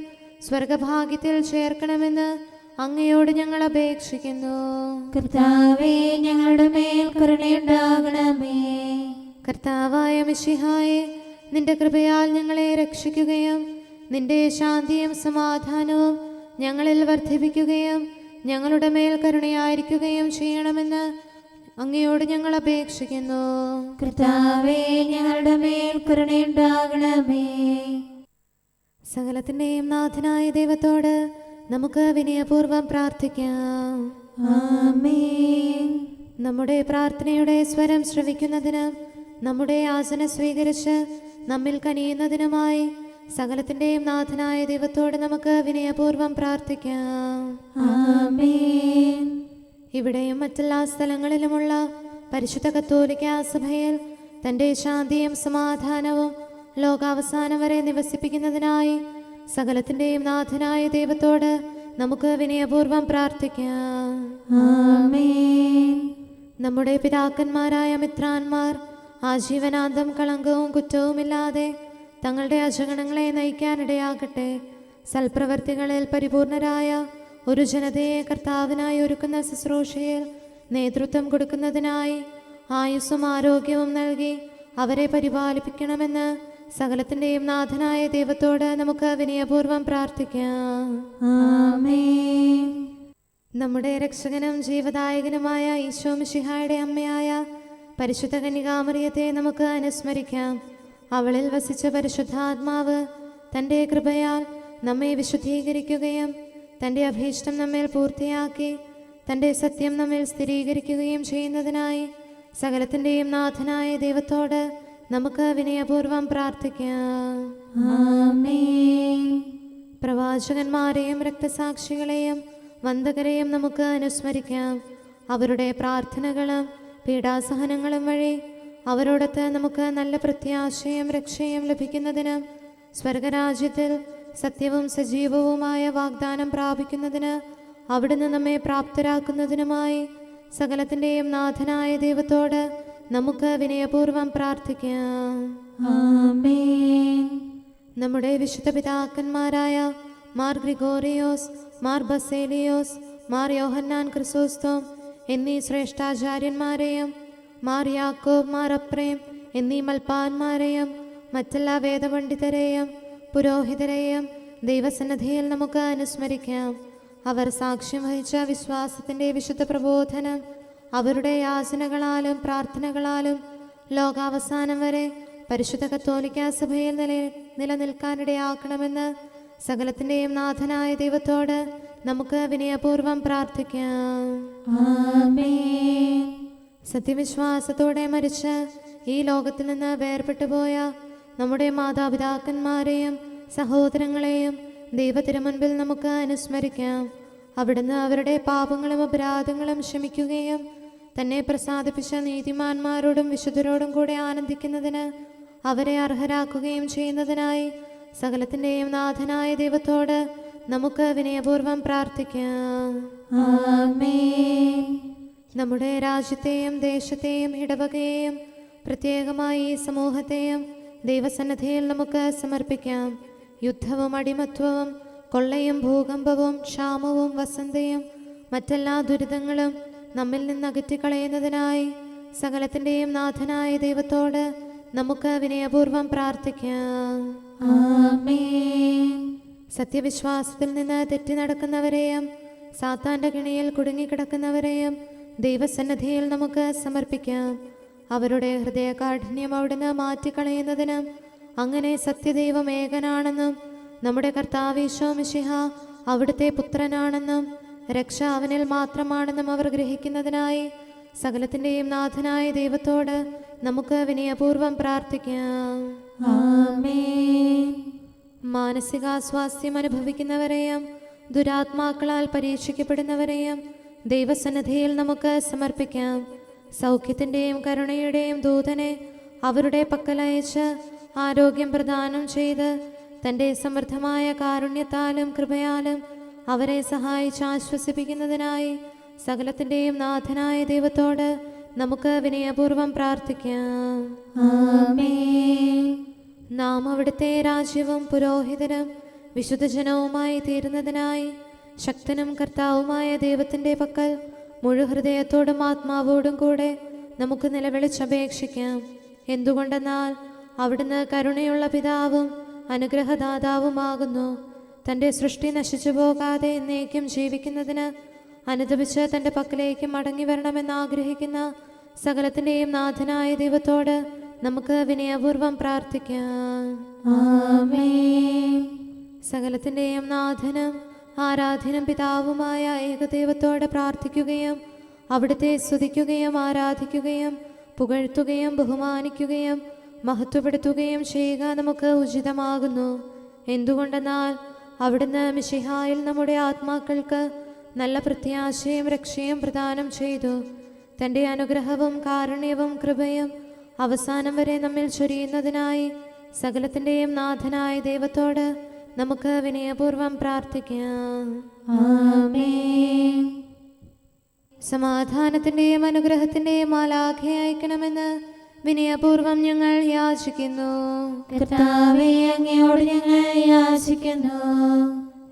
സ്വർഗഭാഗ്യത്തിൽ ചേർക്കണമെന്ന് അങ്ങയോട് ഞങ്ങൾ അപേക്ഷിക്കുന്നു. കർത്താവേ, ഞങ്ങളുടെ മേൽ കരുണയുണ്ടാകണമേ. കർത്താവായ മിശിഹായെ, നിന്റെ കൃപയാൽ ഞങ്ങളെ രക്ഷിക്കുകയും നിന്റെ ശാന്തിയും സമാധാനവും ഞങ്ങളിൽ വർദ്ധിപ്പിക്കുകയും ഞങ്ങളുടെ മേൽ കരുണയായിരിക്കുകയും ചെയ്യണമെന്ന് അങ്ങയോട് ഞങ്ങൾ അപേക്ഷിക്കുന്നു. കർത്താവേ, ഞങ്ങളുടെ മേൽ കരുണയുണ്ടാകണമേ. സകലത്തിൻ്റെയും നാഥനായ ദൈവത്തോട് നമുക്ക് വിനയപൂർവ്വം പ്രാർത്ഥിക്കാം. ആമേൻ. നമ്മുടെ പ്രാർത്ഥനയുടെ സ്വരം ശ്രവിക്കുന്നതിനും നമ്മുടെ യാചന സ്വീകരിച്ച് നമ്മിൽ കനിയുന്നതിനുമായി സകലത്തിൻ്റെയും നാഥനായ ദൈവത്തോട് നമുക്ക് വിനയപൂർവ്വം പ്രാർത്ഥിക്കാം. ആമേൻ. ഇവിടെയും മറ്റെല്ലാ സ്ഥലങ്ങളിലുമുള്ള പരിശുദ്ധ കത്തോലിക്കാ സഭയിൽ തൻ്റെ ശാന്തിയും സമാധാനവും ലോകാവസാനം വരെ നിവസിപ്പിക്കുന്നതിനായി സകലത്തിൻ്റെയും നാഥനായ ദൈവത്തോട് നമുക്ക് വിനയപൂർവ്വം പ്രാർത്ഥിക്കാം. ആമേൻ. നമ്മുടെ പിതാക്കന്മാരായ മിത്രാന്മാർ ആജീവനാന്തം കളങ്കവും കുറ്റവുമില്ലാതെ തങ്ങളുടെ അജഗണങ്ങളെ നയിക്കാനിടയാകട്ടെ. സൽപ്രവർത്തികളിൽ പരിപൂർണരായ ഒരു ജനതയെ കർത്താവിനായി ഒരുക്കുന്ന ശുശ്രൂഷയിൽ നേതൃത്വം കൊടുക്കുന്നതിനായി ആയുസ്സും ആരോഗ്യവും നൽകി അവരെ പരിപാലിപ്പിക്കണമെന്ന് സകലത്തിൻ്റെയും നാഥനായ ദൈവത്തോട് നമുക്ക് വിനയപൂർവ്വം പ്രാർത്ഥിക്കാം. ആമേൻ. നമ്മുടെ രക്ഷകനും ജീവദായകനുമായ ഈശോ മിശിഹായുടെ അമ്മയായ പരിശുദ്ധ കന്യകാമറിയത്തെ നമുക്ക് അനുസ്മരിക്കാം. അവളിൽ വസിച്ച പരിശുദ്ധാത്മാവ് തൻ്റെ കൃപയാൽ നമ്മെ വിശുദ്ധീകരിക്കുകയും തൻ്റെ അഭീഷ്ടം നമ്മിൽ പൂർത്തിയാക്കി തൻ്റെ സത്യം നമ്മിൽ സ്ഥിരീകരിക്കുകയും ചെയ്യുന്നതിനായി സകലത്തിൻ്റെയും നാഥനായ ദൈവത്തോട് നമുക്ക് വിനയപൂർവ്വം പ്രാർത്ഥിക്കാം. ആമേൻ. പ്രവാചകന്മാരെയും രക്തസാക്ഷികളെയും വന്ദകരെയും നമുക്ക് അനുസ്മരിക്കാം. അവരുടെ പ്രാർത്ഥനകളും പീഡാസഹനങ്ങളും വഴി അവരോടൊത്ത് നമുക്ക് നല്ല പ്രത്യാശയും രക്ഷയും ലഭിക്കുന്നതിനും സ്വർഗരാജ്യത്തിൽ സത്യവും സജീവവുമായ വാഗ്ദാനം പ്രാപിക്കുന്നതിന് അവിടുന്ന് നമ്മെ പ്രാപ്തരാക്കുന്നതിനുമായി സകലത്തിൻ്റെയും നാഥനായ ദൈവത്തോട് നമുക്ക് വിനയപൂർവ്വം പ്രാർത്ഥിക്കാം. ആമേൻ. നമ്മുടെ വിശുദ്ധ പിതാക്കന്മാരായ മാർ ഗ്രിഗോറിയോസ്, മാർ ബസേലിയോസ്, മാർ യോഹന്നാൻ ക്രിസോസ്തോം എന്നീ ശ്രേഷ്ഠാചാര്യന്മാരെയും മാർ യാക്കോബ്, മാർ അപ്രേം എന്നീ മൽപ്പാന്മാരെയും മറ്റെല്ലാ വേദപണ്ഡിതരെയും പുരോഹിതരെയും ദൈവസന്നിധിയിൽ നമുക്ക് അനുസ്മരിക്കാം. അവർ സാക്ഷ്യം വഹിച്ച വിശ്വാസത്തിൻ്റെ വിശുദ്ധ പ്രബോധനം അവരുടെ യാചനകളാലും പ്രാർത്ഥനകളാലും ലോകാവസാനം വരെ പരിശുദ്ധ കത്തോലിക്കാ സഭയിൽ നിലനിൽക്കാനിടയാക്കണമെന്ന് സകലത്തിൻ്റെയും നാഥനായ ദൈവത്തോട് നമുക്ക് വിനയപൂർവ്വം പ്രാർത്ഥിക്കാം. ആമേൻ. സത്യവിശ്വാസത്തോടെ മരിച്ച് ഈ ലോകത്തിൽ നിന്ന് വേർപെട്ടുപോയ നമ്മുടെ മാതാപിതാക്കന്മാരെയും സഹോദരങ്ങളെയും ദൈവത്തിരുമുൻപിൽ നമുക്ക് അനുസ്മരിക്കാം. അവിടുന്ന് അവരുടെ പാപങ്ങളും അപരാധങ്ങളും ക്ഷമിക്കുകയും തന്നെ പ്രസാദിപ്പിച്ച നീതിമാന്മാരോടും വിശുദ്ധരോടും കൂടെ ആനന്ദിക്കുന്നതിന് അവരെ അർഹരാക്കുകയും ചെയ്യുന്നതിനായി സകലത്തിൻ്റെയും നാഥനായ ദൈവത്തോട് നമുക്ക് വിനയപൂർവ്വം പ്രാർത്ഥിക്കാം. ആമേൻ. നമ്മുടെ രാജ്യത്തെയും ദേശത്തെയും ഇടവകയെയും പ്രത്യേകമായി ഈ സമൂഹത്തെയും ദൈവസന്നിധിയിൽ നമുക്ക് സമർപ്പിക്കാം. യുദ്ധവും അടിമത്വവും കൊള്ളയും ഭൂകമ്പവും ക്ഷാമവും വസന്തയും മറ്റെല്ലാ ദുരിതങ്ങളും നമ്മിൽ നിന്ന് അകറ്റിക്കളയുന്നതിനായി സകലത്തിൻ്റെയും നാഥനായ ദൈവത്തോട് നമുക്ക് വിനയപൂർവ്വം പ്രാർത്ഥിക്കാം. ആമേൻ. സത്യവിശ്വാസത്തിൽ നിന്ന് തെറ്റി നടക്കുന്നവരെയും സാത്താൻ്റെ കിണിയിൽ കുടുങ്ങിക്കിടക്കുന്നവരെയും ദൈവസന്നിധിയിൽ നമുക്ക് സമർപ്പിക്കാം. അവരുടെ ഹൃദയകാഠിന്യം അവിടുന്ന് മാറ്റിക്കളയുന്നതിനും അങ്ങനെ സത്യദൈവം ഏകനാണെന്നും നമ്മുടെ കർത്താവ് ഈശോ മിശിഹ അവിടുത്തെ പുത്രനാണെന്നും രക്ഷ അവനിൽ മാത്രമാണെന്നും അവർ ഗ്രഹിക്കുന്നതിനായി സകലത്തിൻ്റെയും നാഥനായ ദൈവത്തോട് നമുക്ക് വിനയപൂർവ്വം പ്രാർത്ഥിക്കാം. ആമേൻ. മാനസികാസ്വാസ്ഥ്യം അനുഭവിക്കുന്നവരെയും ദുരാത്മാക്കളാൽ പരീക്ഷിക്കപ്പെടുന്നവരെയും ദൈവസന്നിധിയിൽ നമുക്ക് സമർപ്പിക്കാം. സൗഖ്യത്തിൻ്റെയും കരുണയുടെയും ദൂതനെ അവരുടെ പക്കലയച്ച് ആരോഗ്യം പ്രദാനം ചെയ്ത് തൻ്റെ സമൃദ്ധമായ കാരുണ്യത്താലും കൃപയാലും അവരെ സഹായിച്ച് ആശ്വസിപ്പിക്കുന്നതിനായി സകലത്തിൻ്റെയും നാഥനായ ദൈവത്തോട് നമുക്ക് വിനയപൂർവ്വം പ്രാർത്ഥിക്കാം. ആമേൻ. നാം അവിടുത്തെ രാജ്യവും പുരോഹിതനും വിശുദ്ധജനവുമായി തീരുന്നതിനായി ശക്തനും കർത്താവുമായ ദൈവത്തിൻ്റെ പക്കൽ മുഴുഹൃദയത്തോടും ആത്മാവോടും കൂടെ നമുക്ക് നിലവിളിച്ചപേക്ഷിക്കാം. എന്തുകൊണ്ടെന്നാൽ അവിടുന്ന് കരുണയുള്ള പിതാവും അനുഗ്രഹദാതാവുമാകുന്നു. തൻ്റെ സൃഷ്ടി നശിച്ചു പോകാതെ എന്നേക്കും ജീവിക്കുന്നതിന് അനുദപിച്ച് തൻ്റെ പക്കലേക്ക് മടങ്ങി വരണമെന്ന് ആഗ്രഹിക്കുന്ന സകലത്തിൻ്റെയും നാഥനായ ദൈവത്തോട് നമുക്ക് വിനയപൂർവ്വം പ്രാർത്ഥിക്കാം. ആമേൻ. സകലത്തിൻ്റെയും നാഥനും ആരാധ്യനും പിതാവുമായ ഏകദൈവത്തോട് പ്രാർത്ഥിക്കുകയും അവിടുത്തെ സ്തുതിക്കുകയും ആരാധിക്കുകയും പുകഴ്ത്തുകയും ബഹുമാനിക്കുകയും മഹത്വപ്പെടുത്തുകയും ചെയ്യുക നമുക്ക് ഉചിതമാകുന്നു. എന്തുകൊണ്ടെന്നാൽ അവിടുന്ന് മിശിഹായിൽ നമ്മുടെ ആത്മാക്കൾക്ക് നല്ല പ്രത്യാശയും രക്ഷയും പ്രദാനം ചെയ്തു. തൻ്റെ അനുഗ്രഹവും കാരുണ്യവും കൃപയും അവസാനം വരെ നമ്മിൽ ചൊരിയുന്നതിനായി സകലത്തിൻ്റെയും നാഥനായ ദൈവത്തോട് നമുക്ക് വിനയപൂർവ്വം പ്രാർത്ഥിക്കാം. ആമേൻ. സമാധാനത്തിൻ്റെയും അനുഗ്രഹത്തിൻ്റെയും മാലാഖയെ അയക്കണമെന്ന് വിനയപൂർവ്വം ഞങ്ങൾ യാചിക്കുന്നു. കർത്താവേ, അങ്ങയോട് ഞങ്ങൾ യാചിക്കുന്നു.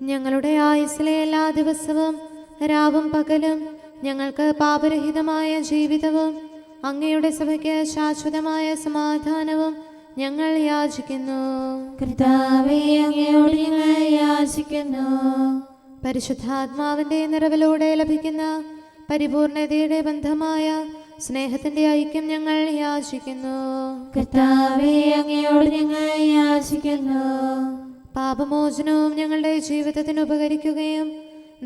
ഞങ്ങളുടെ ആയുസ്സിലെ എല്ലാ ദിവസവും രാവും പകലും ഞങ്ങൾക്ക് പാപരഹിതമായ ജീവിതവും അങ്ങയുടെ സഭയ്ക്ക് ശാശ്വതമായ സമാധാനവും ഞങ്ങൾ യാചിക്കുന്നു. കർത്താവേ, അങ്ങയോട് ഞങ്ങൾ യാചിക്കുന്നു. പരിശുദ്ധാത്മാവിൻ്റെ നിറവിലൂടെ ലഭിക്കുന്ന പരിപൂർണതയുടെ ബന്ധമായ സ്നേഹത്തിൻ്റെ ഐക്യം ഞങ്ങൾ യാചിക്കുന്നു. കർത്താവേ, അങ്ങയോട് ഞങ്ങൾ യാചിക്കുന്നു. പാപമോചനവും ഞങ്ങളുടെ ജീവിതത്തിന് ഉപകരിക്കുകയും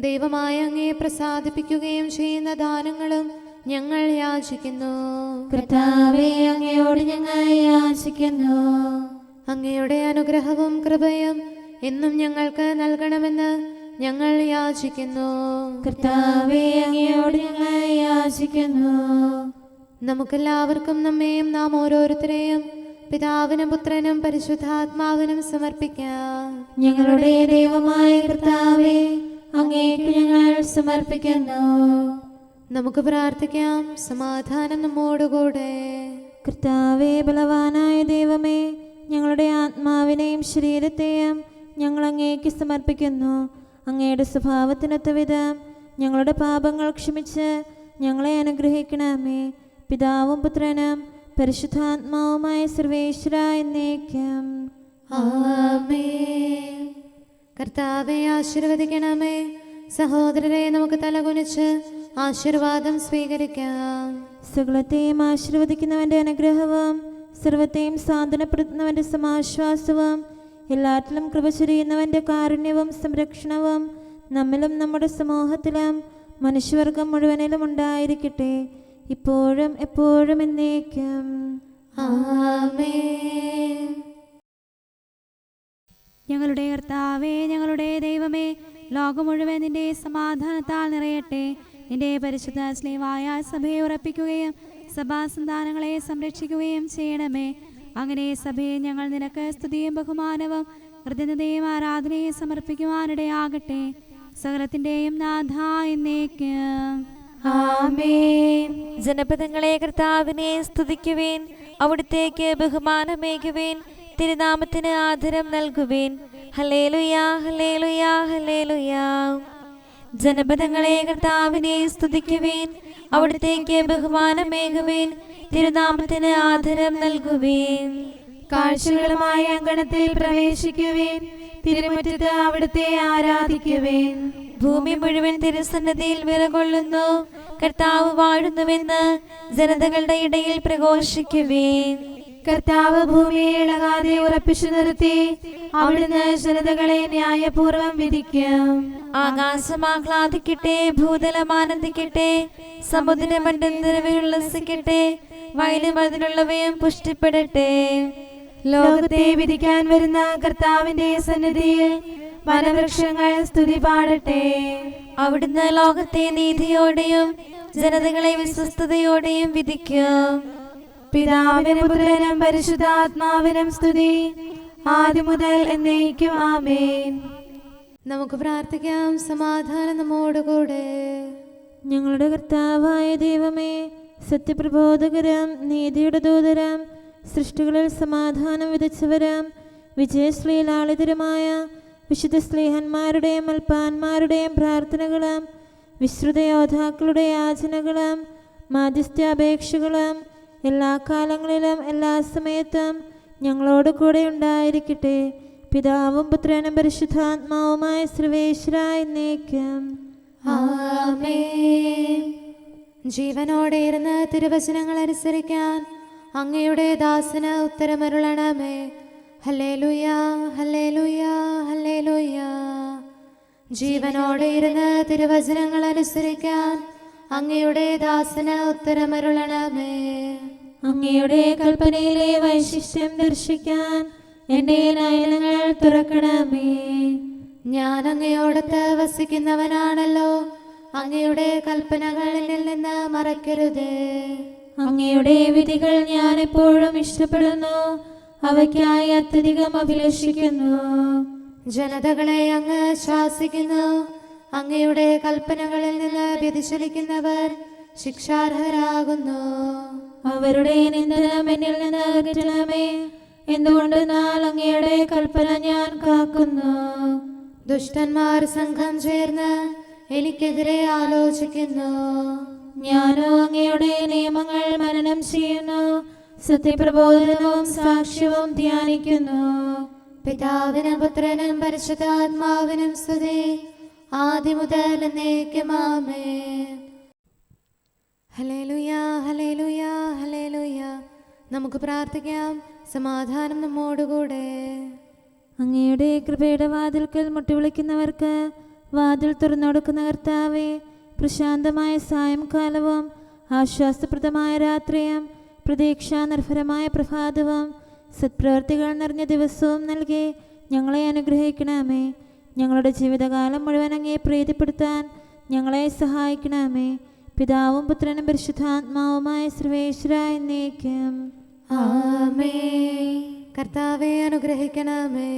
ദൈവമായ അങ്ങയെ പ്രസാദിപ്പിക്കുകയും ചെയ്യുന്ന ദാനങ്ങളും ഞങ്ങൾ യാചിക്കുന്നു. കർത്താവേ, അങ്ങയോട് ഞങ്ങൾ യാചിക്കുന്നു. അങ്ങയുടെ അനുഗ്രഹവും കൃപയും എന്നും ഞങ്ങൾക്ക് നൽകണമെന്ന് ഞങ്ങൾ യാചിക്കുന്നു. കർത്താവേ, അങ്ങയോട് ഞങ്ങൾ യാചിക്കുന്നു. നമുക്കെല്ലാവർക്കും നമ്മെയും നാം ഓരോരുത്തരെയും പിതാവിനും പുത്രനും പരിശുദ്ധാത്മാവിനും സമർപ്പിക്കാം. ഞങ്ങളുടെ ദൈവമായ കർത്താവേ, അങ്ങേക്ക് ഞങ്ങൾ സമർപ്പിക്കുന്നു. നമുക്ക് പ്രാർത്ഥിക്കാം. സമാധാനം നമ്മോടുകൂടെ. കർത്താവേ, ബലവാനായ ദൈവമേ, ഞങ്ങളുടെ ആത്മാവിനെയും ശരീരത്തെയും ഞങ്ങൾ അങ്ങേക്ക് സമർപ്പിക്കുന്നു. അങ്ങയുടെ സ്വഭാവത്തിനൊത്ത വിധം ഞങ്ങളുടെ പാപങ്ങൾ ക്ഷമിച്ച് ഞങ്ങളെ അനുഗ്രഹിക്കണമേ. പിതാവും പുത്രനും പരിശുദ്ധാത്മാവുമായ സർവേശ്വര എന്നേക്കും. ആമേൻ. കർത്താവെ ആശീർവദിക്കണമേ. സഹോദരരെ, നമുക്ക് തലകുനിച്ച് ആശീർവാദം സ്വീകരിക്കാം. സകലത്തെയും ആശീർവദിക്കുന്നവന്റെ അനുഗ്രഹവും സർവത്തെയും സാന്ത്വനപ്പെടുത്തുന്നവന്റെ സമാശ്വാസവും എല്ലാറ്റിലും കൃപ ചൊരിയുന്നവന്റെ കാരുണ്യവും സംരക്ഷണവും നമ്മിലും നമ്മുടെ സമൂഹത്തിലും മനുഷ്യവർഗം മുഴുവനിലും ഉണ്ടായിരിക്കട്ടെ, ഇപ്പോഴും എപ്പോഴും എന്നേക്കും. ആമേൻ. ഞങ്ങളുടെ കർത്താവേ, ഞങ്ങളുടെ ദൈവമേ, ലോകം മുഴുവൻ നിന്റെ സമാധാനത്താൽ നിറയട്ടെ. നിന്റെ പരിശുദ്ധ സ്നേഹമായ സഭയെ ഉറപ്പിക്കുകയും സഭാസന്താനങ്ങളെ സംരക്ഷിക്കുകയും ചെയ്യണമേ. അങ്ങനെ സഭയെ ഞങ്ങൾ നിനക്ക് സ്തുതിയും ബഹുമാനവും കൃതജ്ഞതയും ആരാധനയും സമർപ്പിക്കുവാനിടയാകട്ടെ. സകലത്തിൻ്റെയും നാഥ എന്നേക്കും. ആമേൻ. ജനപദങ്ങളെ കർത്താവിനെ സ്തുതിക്കുവേൻ, അവിടുത്തേക്ക് ബഹുമാനമേകുവേൻ, തിരുനാമത്തിന് ആദരം നൽകുവേൻ. ഹല്ലേലൂയാ, ഹല്ലേലൂയാ, ഹല്ലേലൂയാ. ജനപദങ്ങളെ കർത്താവിനെ സ്തുതിക്കുവേൻ, അവിടുത്തേക്ക് ബഹുമാനമേകുവേൻ, തിരുനാമത്തിന് ആദരം നൽകുവേൻ. കാഴ്ചകളുമായ അങ്കണത്തിൽ പ്രവേശിക്കുവേൻ, തിരുമുറ്റത്ത് അവിടുത്തെ ആരാധിക്കുവേൻ. ഭൂമി മുഴുവൻ തിരുസന്നിധിയിൽ വിറകൊള്ളുന്നു, കർത്താവ് വാഴുന്നുവെന്ന് ജനതകളുടെ ഇടയിൽ പ്രഘോഷിക്കുവേൻ. കർത്താവ് ഭൂമിയെ ഇളകാതെ ഉറപ്പിച്ചു നിർത്തി, അവിടുന്ന് ജനതകളെ ന്യായപൂർവം വിധിക്കും. ആകാശം ആഹ്ലാദിക്കട്ടെ, ഭൂതലം ആനന്ദിക്കട്ടെ, സമുദ്രമണ്ഡലം നിറവിലുല്ലസിക്കട്ടെ, വയലും അതിലുള്ളവയും പുഷ്ടിപ്പെടട്ടെ. ലോകത്തെ വിധിക്കാൻ വരുന്ന കർത്താവിന്റെ സന്നിധിയിൽ വനവൃക്ഷങ്ങൾ സ്തുതി പാടട്ടെ. അവിടുന്ന് ലോകത്തെ നീതിയോടെയും ജനതകളെ വിശ്വസ്തയോടെയും വിധിക്കും. പിതാവിനും പുത്രനും പരിശുദ്ധാത്മാവിനും സ്തുതി, ആദ്യം മുതൽ എന്നേക്കും. ആമേൻ. നമുക്ക് പ്രാർത്ഥിക്കാം. സമാധാനം നമ്മോടുകൂടെ. ഞങ്ങളുടെ കർത്താവായ ദൈവമേ, സത്യപ്രബോധകരം, നീതിയുടെ ദൂതരം, സൃഷ്ടികളിൽ സമാധാനം വിതച്ചവരം, വിജയശ്രീലാളിതരമായ വിശുദ്ധ സ്ലീഹന്മാരുടെയും അൽപ്പാന്മാരുടെയും പ്രാർത്ഥനകളും വിശ്രുത യോദ്ധാക്കളുടെ യാചനകളും മാധ്യസ്ഥാപേക്ഷകളും എല്ലാ കാലങ്ങളിലും എല്ലാ സമയത്തും ഞങ്ങളോട് കൂടെ ഉണ്ടായിരിക്കട്ടെ. പിതാവും പുത്രനും പരിശുദ്ധാത്മാവുമായ സർവേശ്വരായ എന്നേക്കും. ആമേൻ. ജീവനോടെ ഇരുന്ന് തിരുവചനങ്ങൾ അനുസരിക്കാൻ അങ്ങയുടെ ദാസന് ഉത്തരമരുളണമേ. Hallelujah, hallelujah, hallelujah. ജീവനോടെ ഇരുന്ന് തിരുവചനങ്ങൾ അനുസരിക്കാൻ അങ്ങയുടെ ദാസന് ഉത്തരമരുളണമേ. അങ്ങയുടെ കൽപ്പനയിലെ വൈശിഷ്ട്യം ദർശിക്കാൻ എൻ്റെ നയനങ്ങൾ തുറക്കണമേ. ഞാൻ അങ്ങയോടത്ത് വസിക്കുന്നവനാണല്ലോ, അങ്ങയുടെ കൽപ്പനകളിൽ നിന്ന് മറക്കരുതേ. അങ്ങയുടെ വിധികൾ ഞാൻ എപ്പോഴും ഇഷ്ടപ്പെടുന്നു, അവയ്ക്കായി അത്യധികം അഭിലഷിക്കുന്നു. ജനതകളെ അങ്ങ് ശാസിക്കുന്നു, അങ്ങയുടെ കൽപ്പനകളിൽ നിന്ന് വ്യതിചലിക്കുന്നവർ ശിക്ഷാർഹരാകുന്നു. അവരുടെ നിന്ദനം എന്നിൽ നിന്ന് അകറ്റണമേ, എന്തുകൊണ്ടെന്നാൽ അങ്ങയുടെ കൽപ്പന ഞാൻ കാക്കുന്നു. ദുഷ്ടന്മാർ സംഘം ചേർന്ന് എനിക്കെതിരെ ആലോചിക്കുന്നു. ഞാനോ അങ്ങയുടെ നിയമങ്ങൾ മനനം ചെയ്യുന്നു, സത്യപ്രബോധനവും സാക്ഷ്യവും ധ്യാനിക്കുന്നു. പിതാവിനും പുത്രനും പരിശുദ്ധാത്മാവിനും സ്തുതി, ആദ്യം മുതൽ എന്നേക്കും ആമേൻ. ഹല്ലേലൂയ, ഹല്ലേലൂയ, ഹല്ലേലൂയ. നമുക്ക് പ്രാർത്ഥിക്കാം. സമാധാനം നമ്മോടുകൂടെ. അങ്ങയുടെ കൃപയുടെ വാതിൽക്കൽ മുട്ടിവിളിക്കുന്നവർക്ക് വാതിൽ തുറന്നുകൊടുക്കുന്ന കർത്താവേ, പ്രശാന്തമായ സായംകാലവും ആശ്വാസപ്രദമായ രാത്രിയും പ്രതീക്ഷാനിർഭരമായ പ്രഭാതവും സത്പ്രവർത്തികൾ നിറഞ്ഞ ദിവസവും നൽകി ഞങ്ങളെ അനുഗ്രഹിക്കണമേ. ഞങ്ങളുടെ ജീവിതകാലം മുഴുവൻ അങ്ങയെ പ്രീതിപ്പെടുത്താൻ ഞങ്ങളെ സഹായിക്കണമേ. പിതാവും പുത്രനും പരിശുദ്ധാത്മാവുമായ സർവേശ്വരായ എന്നേക്കും. ആമേൻ. കർത്താവെ അനുഗ്രഹിക്കണമേ.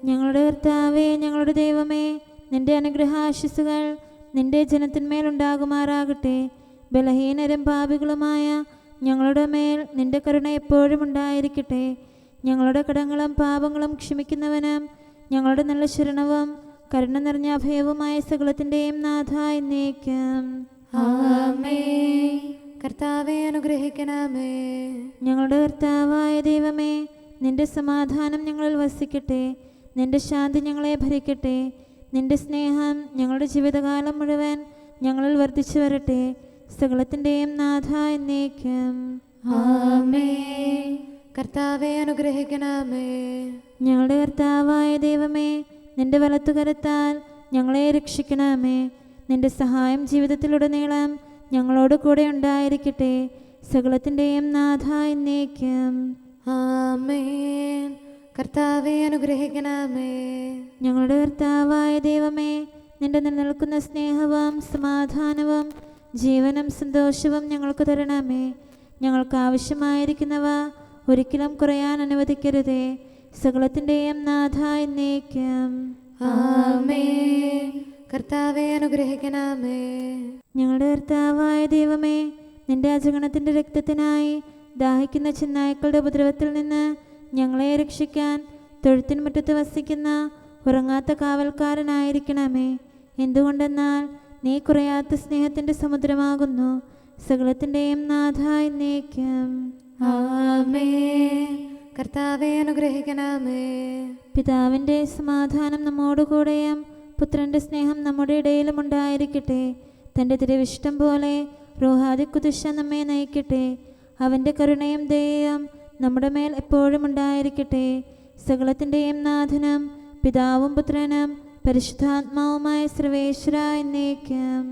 ഞങ്ങളുടെ കർത്താവേ, ഞങ്ങളുടെ ദൈവമേ, നിന്റെ അനുഗ്രഹാശിസുകൾ നിന്റെ ജനത്തിന്മേലുണ്ടാകുമാറാകട്ടെ. ബലഹീനരും പാപികളുമായ ഞങ്ങളുടെ മേൽ നിന്റെ കരുണ എപ്പോഴും ഉണ്ടായിരിക്കട്ടെ. ഞങ്ങളുടെ കടങ്ങളും പാപങ്ങളും ക്ഷമിക്കുന്നവനും ഞങ്ങളുടെ നല്ല ശരണവും കരുണ നിറഞ്ഞ അഭയവുമായ സകലത്തിൻ്റെയും നാഥ എന്നേക്കും. ആമേൻ. കർത്താവെ അനുഗ്രഹിക്കണമേ. ഞങ്ങളുടെ കർത്താവായ ദൈവമേ, നിന്റെ സമാധാനം ഞങ്ങളിൽ വസിക്കട്ടെ. നിന്റെ ശാന്തി ഞങ്ങളെ ഭരിക്കട്ടെ. നിന്റെ സ്നേഹം ഞങ്ങളുടെ ജീവിതകാലം മുഴുവൻ ഞങ്ങളിൽ വർദ്ധിച്ചു വരട്ടെ. സകലത്തിൻ്റെയും നാഥ എന്നേക്കും. ആമേൻ. കർത്താവെ അനുഗ്രഹിക്കണമേ. ഞങ്ങളുടെ കർത്താവായ ദൈവമേ, നിന്റെ വലത്തുകരത്താൽ ഞങ്ങളെ രക്ഷിക്കണമേ. നിന്റെ സഹായം ജീവിതത്തിലുടനീളം ഞങ്ങളോട് കൂടെ ഉണ്ടായിരിക്കട്ടെ. സകലത്തിൻ്റെയും നാഥ എന്നേക്കും. ആമേൻ. കർത്താവെ അനുഗ്രഹിക്കണമേ. ഞങ്ങളുടെ കർത്താവായ ദൈവമേ, നിന്റെ നിലനിൽക്കുന്ന സ്നേഹവും സമാധാനവും ജീവനും സന്തോഷവും ഞങ്ങൾക്ക് തരണമേ. ഞങ്ങൾക്ക് ആവശ്യമായിരിക്കുന്നവ ഒരിക്കലും കുറയാൻ അനുവദിക്കരുതേ. സകലത്തിൻ്റെയും നാഥ എന്നേക്കും. ആമേൻ. കർത്താവെ അനുഗ്രഹിക്കണമേ. ഞങ്ങളുടെ കർത്താവായ ദൈവമേ, നിന്റെ അജഗണത്തിൻ്റെ രക്തത്തിനായി ദാഹിക്കുന്ന ചെന്നായ്ക്കളുടെ ഉപദ്രവത്തിൽ നിന്ന് ഞങ്ങളെ രക്ഷിക്കാൻ തൊഴുത്തിൻ മുറ്റത്ത് വസിക്കുന്ന ഉറങ്ങാത്ത കാവൽക്കാരനായിരിക്കണമേ. എന്തുകൊണ്ടെന്നാൽ നീ കുറയാത്ത സ്നേഹത്തിൻ്റെ സമുദ്രമാകുന്നു. സകലത്തിൻ്റെയും നാഥ എന്നേക്കും. ആമേൻ. കർത്താവെ അനുഗ്രഹിക്കണമേ. പിതാവിൻ്റെ സമാധാനം നമ്മോടുകൂടെയും പുത്രൻ്റെ സ്നേഹം നമ്മുടെ ഇടയിലും ഉണ്ടായിരിക്കട്ടെ. തൻ്റെ തിരുവിഷ്ടം പോലെ റൂഹാദിക്കുദിശ നമ്മെ നയിക്കട്ടെ. അവൻ്റെ കരുണയും ദയയും നമ്മുടെ മേൽ എപ്പോഴും ഉണ്ടായിരിക്കട്ടെ. സകലത്തിൻ്റെയും നാഥനും പിതാവും പുത്രനും പരിശുദ്ധാത്മാവുമായ സർവേശ്വരായ എന്നേക്കും.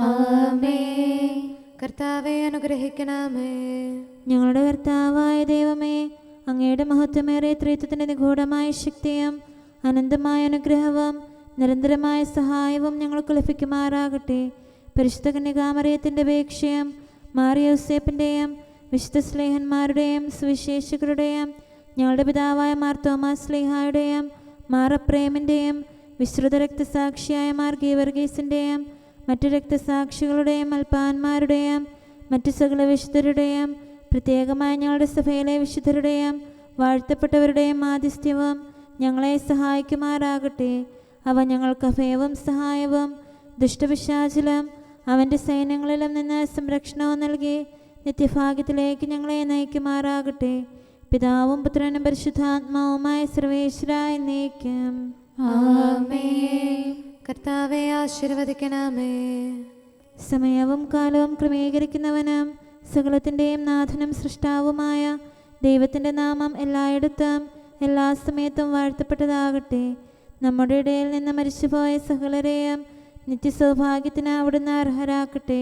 ആമേൻ. കർത്താവെ അനുഗ്രഹിക്കണമേ. ഞങ്ങളുടെ കർത്താവായ ദൈവമേ, അങ്ങയുടെ മഹത്വമേറിയ ത്രിത്വത്തിൻ്റെ നിഗൂഢമായ ശക്തിയും അനന്തമായ അനുഗ്രഹവും നിരന്തരമായ സഹായവും ഞങ്ങൾക്ക് ലഭിക്കുമാറാകട്ടെ. പരിശുദ്ധ കന്യകാമറിയത്തിൻ്റെ അപേക്ഷയും മാറിയോസേപ്പിൻ്റെയും വിശുദ്ധ സ്ലേഹന്മാരുടെയും സുവിശേഷകരുടെയും ഞങ്ങളുടെ പിതാവായ മാർ തോമാസ് സ്ലീഹായുടെയും മാർ അപ്രേമിൻ്റെയും വിശ്രുത രക്തസാക്ഷിയായ മാർ ഗീവർഗീസിൻ്റെയും മറ്റു രക്തസാക്ഷികളുടെയും അൽപ്പാന്മാരുടെയും മറ്റു സകല വിശുദ്ധരുടെയും പ്രത്യേകമായി ഞങ്ങളുടെ സഭയിലെ വിശുദ്ധരുടെയും വാഴ്ത്തപ്പെട്ടവരുടെയും മാധ്യസ്ഥ്യവും ഞങ്ങളെ സഹായിക്കുമാറാകട്ടെ. അവ ഞങ്ങൾക്ക് അഭയവും സഹായവും ദുഷ്ടപിശാചിലും അവൻ്റെ സൈന്യങ്ങളിലും നിന്ന് സംരക്ഷണവും നൽകി നിത്യഭാഗ്യത്തിലേക്ക് ഞങ്ങളെ നയിക്കുമാറാകട്ടെ. പിതാവും പുത്രനും പരിശുദ്ധാത്മാവുമായ സർവേശ്വരായ എന്നേക്കും. ആമേൻ. കർത്താവെ ആശീർവദിക്കണമേ. സമയവും കാലവും ക്രമീകരിക്കുന്നവനും സകലത്തിൻ്റെയും നാഥനും സൃഷ്ടാവുമായ ദൈവത്തിൻ്റെ നാമം എല്ലായിടത്തും എല്ലാ സമയത്തും വാഴ്ത്തപ്പെട്ടതാകട്ടെ. നമ്മുടെ ഇടയിൽ നിന്ന് മരിച്ചുപോയ സകലരെയും നിത്യസൗഭാഗ്യത്തിന് അവിടുന്ന് അർഹരാക്കട്ടെ.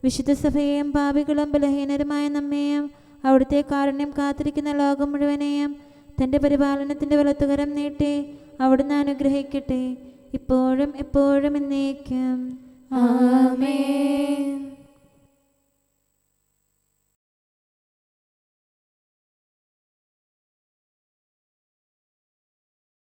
വിശുദ്ധ സഭയെയും പാപികളും ബലഹീനരുമായ നമ്മെയും അവിടുത്തെ കാരുണ്യം കാത്തിരിക്കുന്ന ലോകം മുഴുവനെയും തൻ്റെ പരിപാലനത്തിൻ്റെ വലത്തുകരം നീട്ടി അവിടുന്ന് അനുഗ്രഹിക്കട്ടെ, ഇപ്പോഴും എപ്പോഴും എന്നേക്കും. ആമേൻ.